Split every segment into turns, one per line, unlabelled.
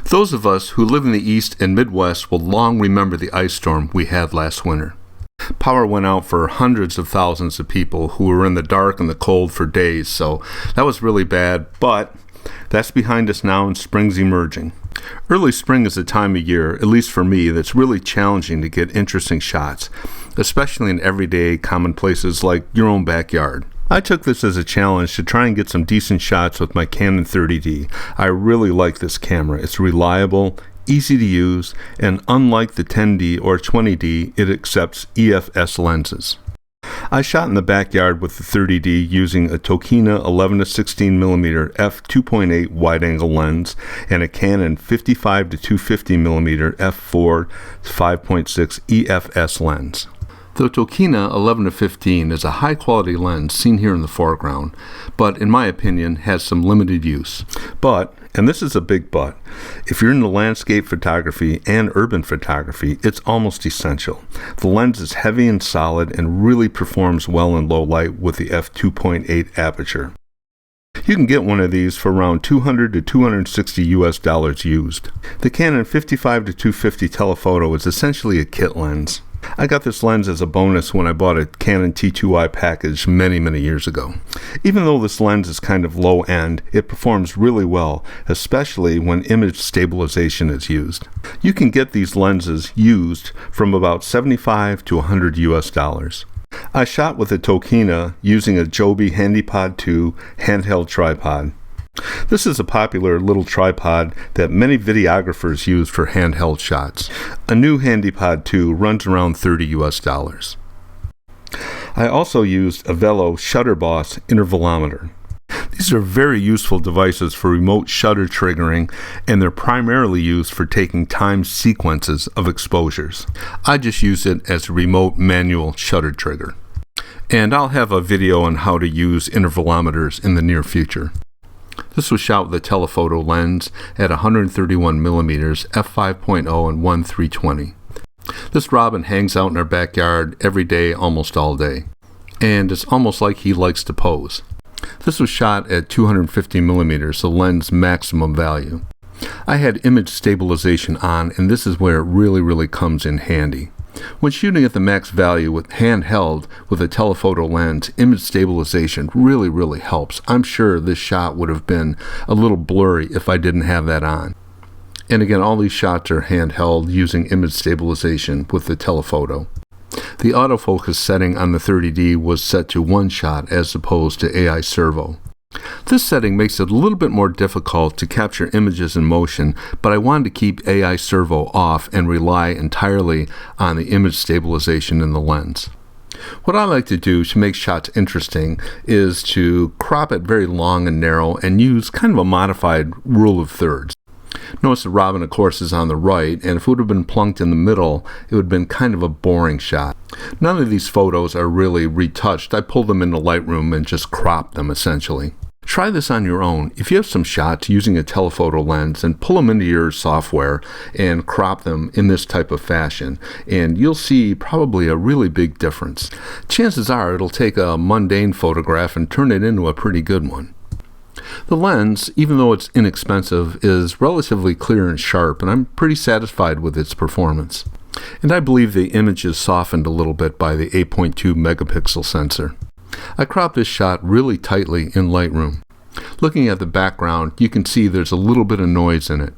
Those of us who live in the East and Midwest will long remember the ice storm we had last winter. Power went out for hundreds of thousands of people who were in the dark and the cold for days, so that was really bad, but that's behind us now and spring's emerging. Early spring is a time of year, at least for me, that's really challenging to get interesting shots, especially in everyday common places like your own backyard. I took this as a challenge to try and get some decent shots with my Canon 30D. I really like this camera. It's reliable, easy to use, and unlike the 10D or 20D, it accepts EFS lenses. I shot in the backyard with the 30D using a Tokina 11-16mm f2.8 wide-angle lens and a Canon 55-250mm f4 5.6 EFS lens. The Tokina 11-15 is a high-quality lens seen here in the foreground, but in my opinion has some limited use. But, and this is a big but, if you're into landscape photography and urban photography, it's almost essential. The lens is heavy and solid and really performs well in low light with the f2.8 aperture. You can get one of these for around $200 to $260 used. The Canon 55-250 telephoto is essentially a kit lens. I got this lens as a bonus when I bought a Canon T2i package many years ago. Even though this lens is kind of low end, it performs really well, especially when image stabilization is used. You can get these lenses used from about $75 to $100. I shot with a Tokina using a Joby HandyPod 2 handheld tripod. This is a popular little tripod that many videographers use for handheld shots. A new HandyPod 2 runs around $30. I also used a Velo Shutter Boss intervalometer. These are very useful devices for remote shutter triggering, and they're primarily used for taking time sequences of exposures. I just use it as a remote manual shutter trigger. And I'll have a video on how to use intervalometers in the near future. This was shot with a telephoto lens at 131mm f5.0 and 1/320. This robin hangs out in our backyard every day, almost all day, and it's almost like he likes to pose. This was shot at 250mm, the lens maximum value. I had image stabilization on, and this is where it really comes in handy. When shooting at the max value with handheld with a telephoto lens, image stabilization really helps. I'm sure this shot would have been a little blurry if I didn't have that on. And again, all these shots are handheld using image stabilization with the telephoto. The autofocus setting on the 30D was set to one shot as opposed to AI servo. This setting makes it a little bit more difficult to capture images in motion, but I wanted to keep AI servo off and rely entirely on the image stabilization in the lens. What I like to do to make shots interesting is to crop it very long and narrow and use kind of a modified rule of thirds. Notice the robin, of course, is on the right, and if it would have been plunked in the middle, it would have been kind of a boring shot. None of these photos are really retouched. I pulled them into Lightroom and just cropped them, essentially. Try this on your own. If you have some shots using a telephoto lens, and pull them into your software and crop them in this type of fashion, and you'll see probably a really big difference. Chances are it'll take a mundane photograph and turn it into a pretty good one. The lens, even though it's inexpensive, is relatively clear and sharp, and I'm pretty satisfied with its performance. And I believe the image is softened a little bit by the 8.2 megapixel sensor. I cropped this shot really tightly in Lightroom. Looking at the background, you can see there's a little bit of noise in it.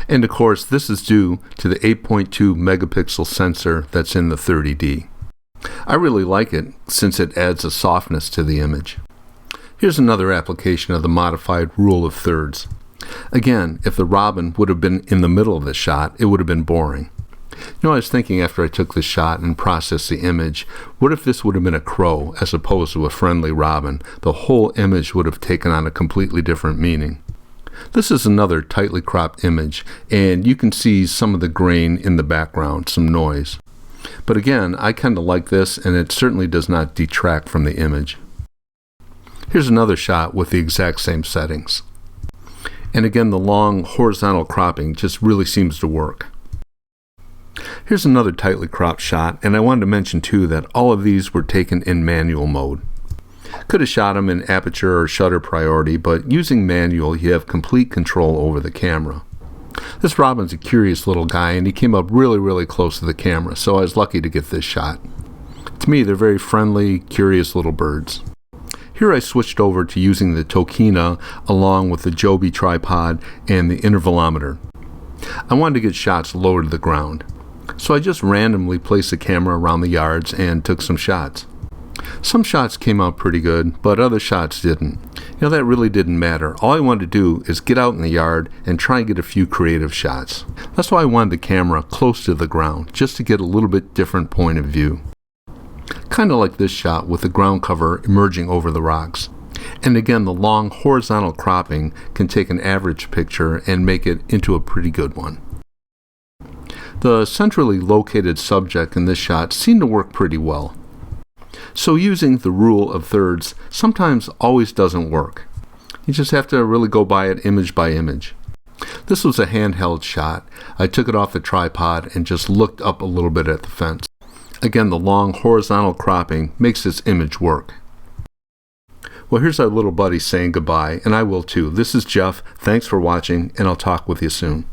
And of course, this is due to the 8.2 megapixel sensor that's in the 30D. I really like it since it adds a softness to the image. Here's another application of the modified rule of thirds. Again, if the robin would have been in the middle of the shot, it would have been boring. I was thinking after I took the shot and processed the image, what if this would have been a crow as opposed to a friendly robin? The whole image would have taken on a completely different meaning. This is another tightly cropped image, and you can see some of the grain in the background, some noise. But again, I kind of like this, and it certainly does not detract from the image. Here's another shot with the exact same settings. And again, the long horizontal cropping just really seems to work. Here's another tightly cropped shot, and I wanted to mention too that all of these were taken in manual mode. Could have shot them in aperture or shutter priority, but using manual you have complete control over the camera. This robin's a curious little guy, and he came up really close to the camera, so I was lucky to get this shot. To me, they're very friendly, curious little birds. Here I switched over to using the Tokina along with the Joby tripod and the intervalometer. I wanted to get shots lower to the ground, so I just randomly placed the camera around the yards and took some shots. Some shots came out pretty good, but other shots didn't. That really didn't matter. All I wanted to do is get out in the yard and try and get a few creative shots. That's why I wanted the camera close to the ground, just to get a little bit different point of view. Kind of like this shot with the ground cover emerging over the rocks. And again, the long horizontal cropping can take an average picture and make it into a pretty good one. The centrally located subject in this shot seemed to work pretty well. So using the rule of thirds sometimes always doesn't work. You just have to really go by it image by image. This was a handheld shot. I took it off the tripod and just looked up a little bit at the fence. Again, the long horizontal cropping makes this image work. Well, here's our little buddy saying goodbye, and I will too. This is Jeff. Thanks for watching, and I'll talk with you soon.